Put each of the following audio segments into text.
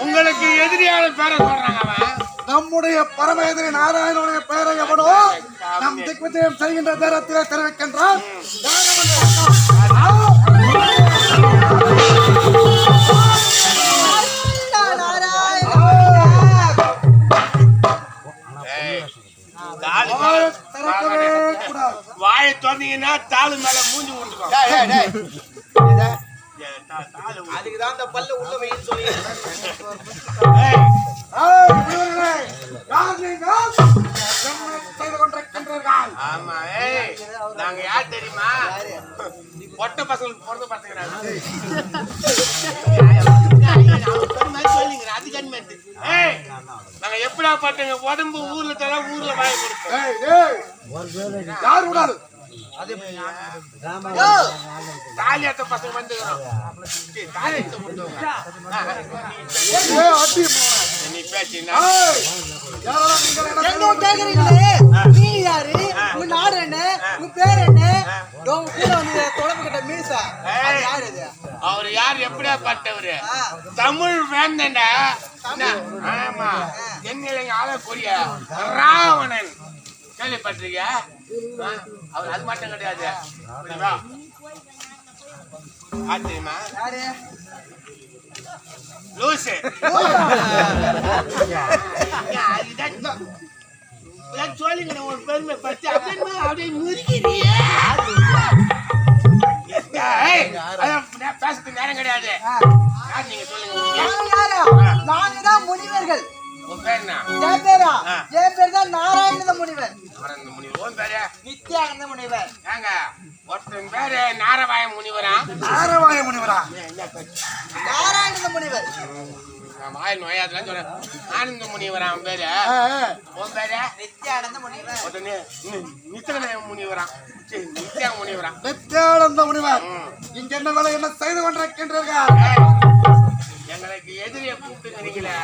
உங்களுக்கு எதிரியான பேரை சொல்றாங்க அவன். நம்முடைய பரம எதிரி நாராயணனுடைய பெயரை எவனோ நம் திக்விஜயம் செய்கின்ற நேரத்திலே தெரிவிக்கின்றான். வாயை திறந்தீங்கன்னா தாளு மேல மூஞ்சி விட்டுக்கோ. அதுக்குதான் அந்த பல்ல உள்ள வைன்னு சொல்லி ஆமா. நாங்க யார் தெரியுமா? பொட்ட பசங்களுக்கு பிறந்த பசங்க. நாங்க எப்படா பட்டங்க உடம்பு ஊர்ல தர ஊர்ல வாய கொடுப்போம். யாரு கூடாது தாலியாத்த பசங்க வந்துக்கிறோம். நீ பேசினா என்ன கேக்குறீங்களே? நீ யாரு? உங்க நாடு என்ன? உங்க பேர் என்ன? உங்க கூட வந்து தொடர்பு கிட்ட மீசா யாரு இது? அவரு யார்? எப்படியா பட்டவரு? தமிழ் வேந்தண்டா. ஆமா, தென்னிலங்கை ஆளக்கூடிய ராவணன் கேள்விப்பட்டிருக்கியா? அவர் அது மட்டும் கிடையாது. தெரியுமா? லூசு. சொல்லுங்க ஒரு பெருமை பத்தி அப்படியே முறுக்கிறீங்க. பேசுறதுக்கு நேரம் கிடையாது. நீங்க சொல்லுங்க. நாங்க தான் முனிவர்கள். உன் பேர் என்ன? என் பேரா? என் பேர் தான் நாராயண முனிவர். உன் பேரு? நித்யானந்த முனிவர். ஏங்க ஒருத்தன் பேரு நாரவாய முனிவரா? நாரவாய முனிவரா? நாராயண முனிவர். வாயில் நோயாதுலாம் சொல்றேன். ஆனந்த முனிவரா அவன் பேரு? உன் பேரு? நித்யானந்த முனிவர். நித்திய முனிவரா? நித்யா முனிவரா? நித்யானந்த முனிவர். இங்க என்ன வேலை என்ன செய்து கொண்டிருக்கின்றீர்கள்? எங்களுக்கு எதிரியை கூப்பிட்டுக்கிறீங்களே.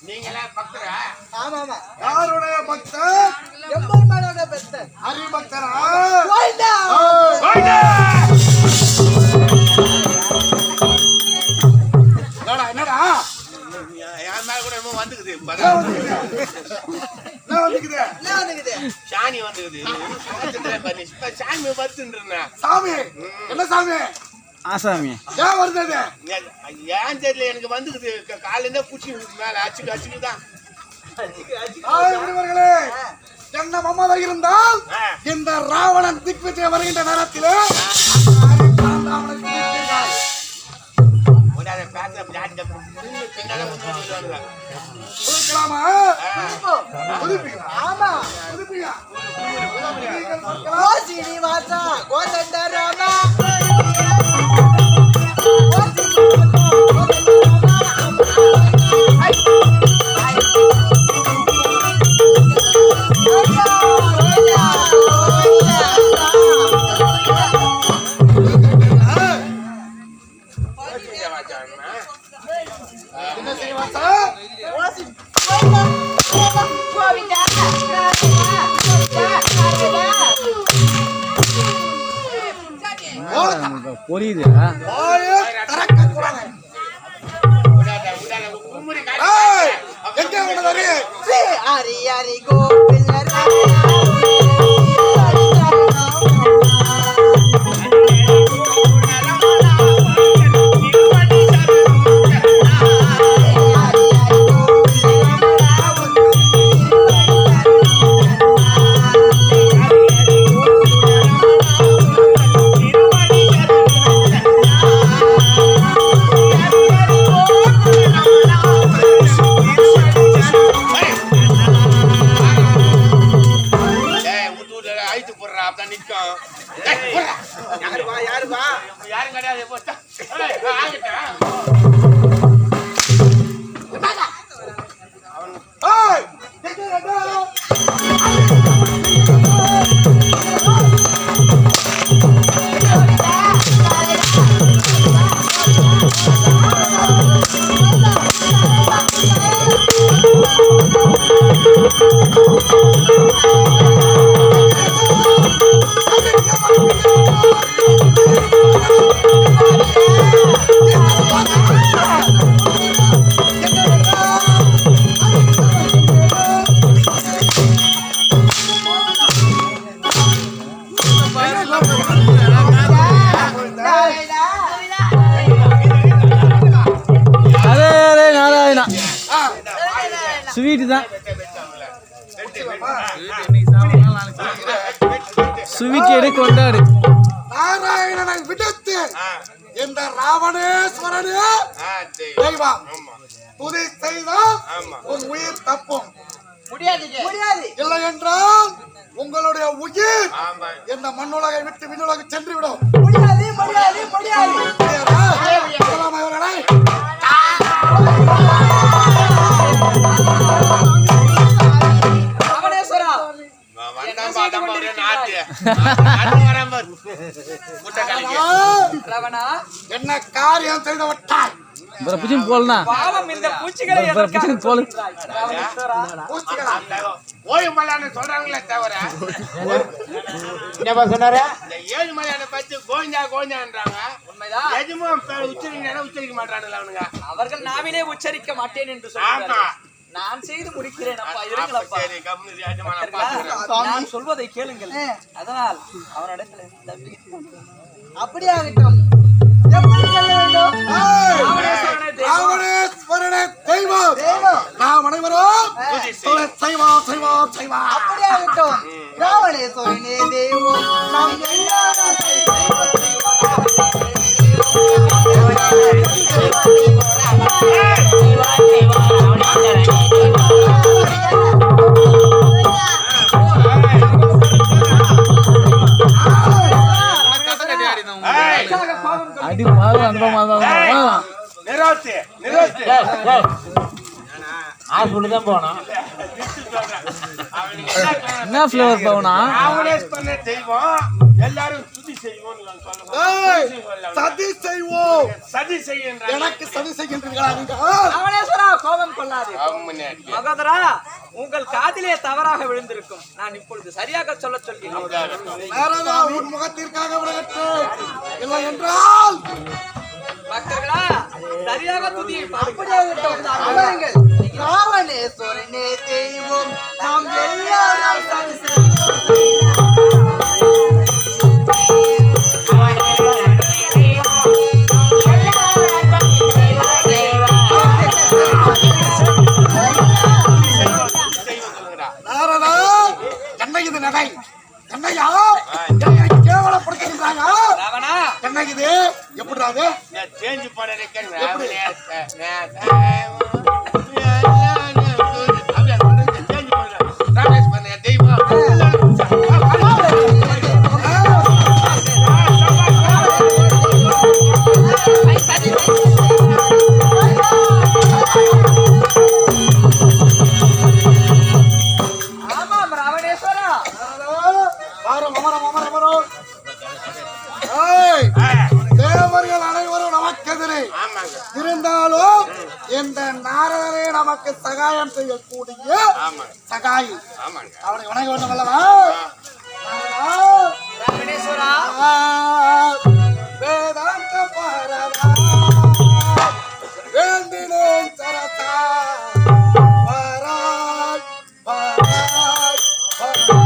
நீங்களே பக்தரா? ஆமா ஆமா. யாருடைய பக்தர்? எம்பெருமானோட பக்தர். ஹரி பக்தரா? கோயிண்டா கோயிண்டா. என்னடா என் மேல கூட என்னமோ வந்துக்குது. என்ன வந்துக்குது? என்ன வந்துக்குது? சாணி வந்துக்குது. இப்ப சாமி வருதுன்றேன். சாமி என்ன சாமி ஆசாமி ஏன் வருது அது? ஏன் தெரியல, எனக்கு வந்துக்குது. காலையில இருந்தே பூச்சி மேல அச்சுக்குதான். விடுவர்களே, என்ன மம்மதம் இருந்தால் இந்த ராவணன் திக்விஜயம் வருகின்ற நேரத்திலே புரியுது. யாரும் கிடையாது. ஸ்வீட் தான். ஸ்வீட் கொண்டாடு. நாராயணனை விடுத்து இந்த ராவணேஸ்வரனே தெய்வம் துதி செய்தால் உன் உயிர் தப்பும். முடியாது இல்லை என்றால் உங்களுடைய உயிர் இந்த மண்ணுலகை விட்டு விண்ணுலகு சென்று விடும். முடியாது என்ன காரியம் செய்து விட்டாய்? போலாம் ஓய்மலையான்னு சொல்றாங்களே தவிர ஏழுமலையான பத்தி கோவிந்தா கோவிந்தான்றாங்க. எஜமான் உச்சரிக்க மாட்டானுங்க அவனுங்க. அவர்கள் நாவிலே உச்சரிக்க மாட்டேன் என்று சொல்றாங்க. நான் செய்து முடிக்கிறேன் அப்பா, இருங்களப்பா. நான் சொல்வதை கேளுங்கள். அதனால் அவனிடத்தில் அப்படியே ஆகட்டும். எப்படி சொல்ல வேண்டும்? ராவணேஸ்வரனே தெய்வம். நாம் அனைவரும் செய்வோம். அப்படியே ஆகட்டும். ராவணேஸ்வரனே தெய்வம். நாம் எல்லாரும் அடி மாறும் அனுபவம் சொல்லிதான் போனோம். என்ன ஃபிளவர் போனா எல்லாரும் சதி செய்வோம். எனக்கு சதி செய்கின்றீர்களா? கோபம் கொள்ளாது மகோதரா. உங்கள் காதிலே தவறாக விழுந்திருக்கும். நான் இப்பொழுது சரியாக சொல்கிறேன். உன் முகத்திற்காக இல்லை என்றால் பக்தர்களா சரியாக துதியை ராவணேஸ்வரனே தெய்வம். நாம் எல்லாரும் இருக்குது எப்படிடா அது நான் சேஞ்ச் பண்ண எப்படி? ஆமாம் ராவணேஸ்வரா. வரும் அமரம் அமரம் வரும் ஏய், தேவர்கள் அனைவரும் நமக்கு எதிரே ஆமாங்க இருந்தாலும் இந்த நாரதரே நமக்கு சகாயம் செய்யக்கூடிய ஆமாங்க சகாயி ஆமாங்க அவனை வணங்க வேண்டும் அல்லவா ராவணேஸ்வரா. வேதாந்த பாரதா வேண்டினேன் சரதா வராய் வராய் வராய்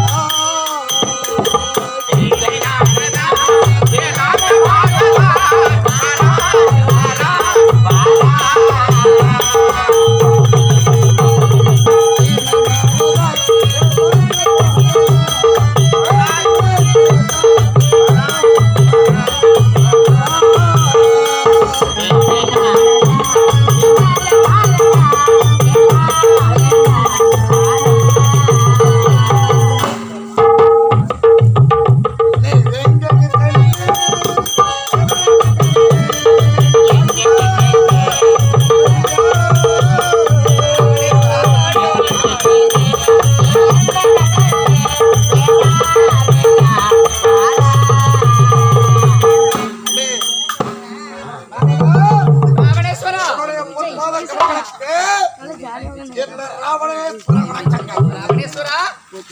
ராவணேஸ்வரா. என்னுடைய பொன்பாத கமலங்களுக்கு என்ன ராவணேஸ்வரன் வணக்கங்கள். ராவணேஸ்வரா,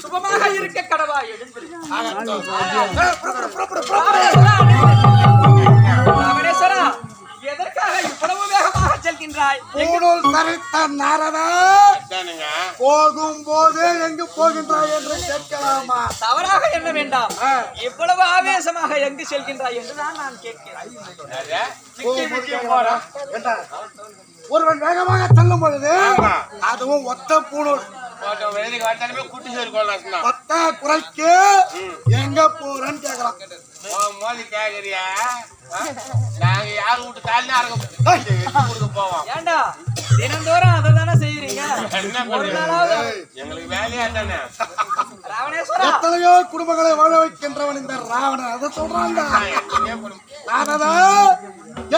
சுபமாக இருக்க கடவா எழுந்திரு. புறப்படு, புறப்படு, புறப்படு. ராவணேஸ்வரா, எதற்காக இவ்வளவு வேகமாக செல்கின்றாய்? பூணூல் தரித்த நாரதா அதானுங்க போகும் போதே எங்கு போகின்றாய் என்று கேட்கலாமா? தவறாக எண்ண வேண்டாம். ஆ. இவ்வளவு ஆவேசமாக எங்கு செல்கின்றாய் என்றுதான் நான் கேட்கிறேன். ஏண்டா, ஒருவன் வேகமாக செல்லும் பொழுது அதுவும் ஒத்த பூணூல் கூட்டி சேர்க்கணும் ஒத்த குறைக்கு எங்க போறேன்னு கேக்குறான். மோதி கேக்குறியா நாங்க யாரு வீட்டு தாலினா போவோம் ஏண்டா தினந்தோறும் அதை தானே செய்யறீங்க? என்ன ஒரு நாளாவது எங்களுக்கு வேலையா தானே ராவணேஸ்வரா, எத்தனையோ குடும்பங்களை வாழ வைக்கின்றவன் இந்த ராவணன். அதை சொல்றாங்க நாரதா,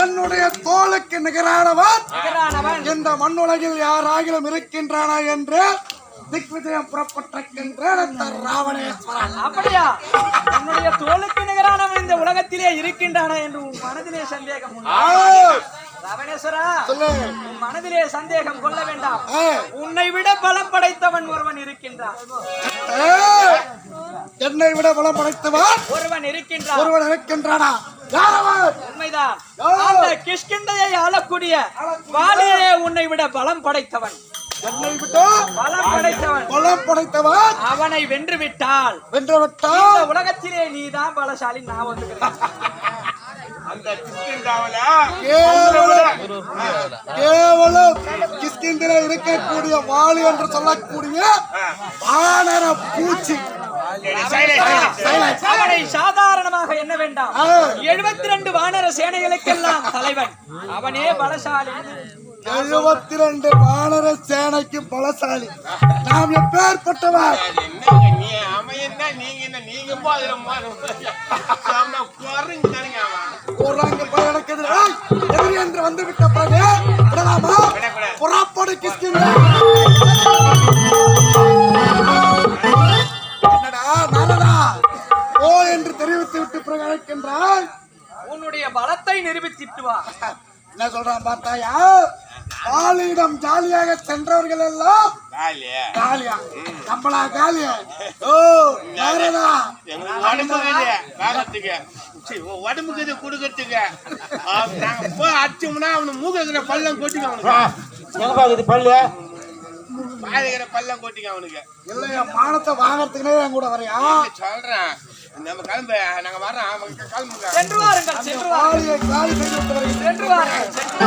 என்னுடைய தோளுக்கு நிகரானவன் நிகரானவன். இந்த மண்ணுலகில் யாராகிலும் இருக்கின்றானா என்று திக்விஜயம் புறப்பட்டிருக்கின்ற இந்த ராவணேஸ்வரன். அப்படியா? என்னுடைய தோளுக்கு நிகரானவன் இந்த உலகத்திலே இருக்கின்றானா என்று உன் மனதிலே சந்தேகம் உண்டா? ராவணேஸ்வரா, சொல்லு. உன் மனதிலே சந்தேகம் கொள்ள வேண்டாம். ஆ. உன்னை விட பலம் படைத்தவன் ஒருவன் இருக்கின்றான். ஏய், என்னை விட பலம் படைத்தவன் ஒருவன் இருக்கின்றான். ஒருவன் இருக்கின்றானா? யாரவன்? உண்மைதான். யார்? அந்த கிஷ்கிந்தையை ஆளக்கூடிய வாலியே உன்னை விட பலம் படைத்தவன். என்னை விட்டு பலம் படைத்தவன். பலம் படைத்தவன் அவனை வென்று விட்டால் வென்று இந்த விட்டால் உலகத்திலே நீதான் பலசாலி. நான் ஒத்துக்கிறேன். அந்த கிறிஸ்டின்காவல கேவலம் கிஷ்கிந்தில இருக்கக்கூடிய வாலி என்று சொல்லக்கூடிய வானர பூச்சி. அவனை சாதாரணமாக என்ன வேண்டாம். ஆ. 72 வானர சேனைகளுக்கெல்லாம் தலைவன் அவனே பலசாலி. 72 வானர சேனைக்கு பலசாலி. நாம் எப்பேற்பட்டவர்? என்னங்க நீ அமையன்னா நீங்க என்ன நீங்க குறைஞ்சு தானுங்க போறாங்க போய் நடக்குது. ஏய், எதிரி என்று வந்து விட்ட பிறகு விடலாமா? புறப்படு கிஷ்கிந்தா. என்னடா நாரதா, ஓ என்று தெரிவித்து விட்டு பிறகு அழைக்கின்றாய். உன்னுடைய பலத்தை நிரூபித்திட்டு வா. என்ன சொல்றான் பார்த்தாயா? வாலியிடம் ஜாலியாக சென்றவர்கள் எல்லாம் காலியா நம்மளா காலியா? ஓ நாரதா, உடம்புக்கு இது கொடுக்கறதுக்கு நாங்க போய் அடிச்சோம்னா அவனு மூக்குற பள்ளம் கொட்டிக்க அவனுக்கு பல்லு பாதிக்கிற பள்ளம் கொட்டிக்க அவனுக்கு இல்லையா மானத்தை வாங்கறதுக்குனே என் கூட வரையா? சொல்றேன் நம்ம கிளம்பு நாங்க வர்றோம் கிளம்புங்க சென்று வாருங்கள், சென்று வாருங்கள், வாலியை காலி செய்து விட்டு வருகிறேன். சென்று வாருங்கள், சென்று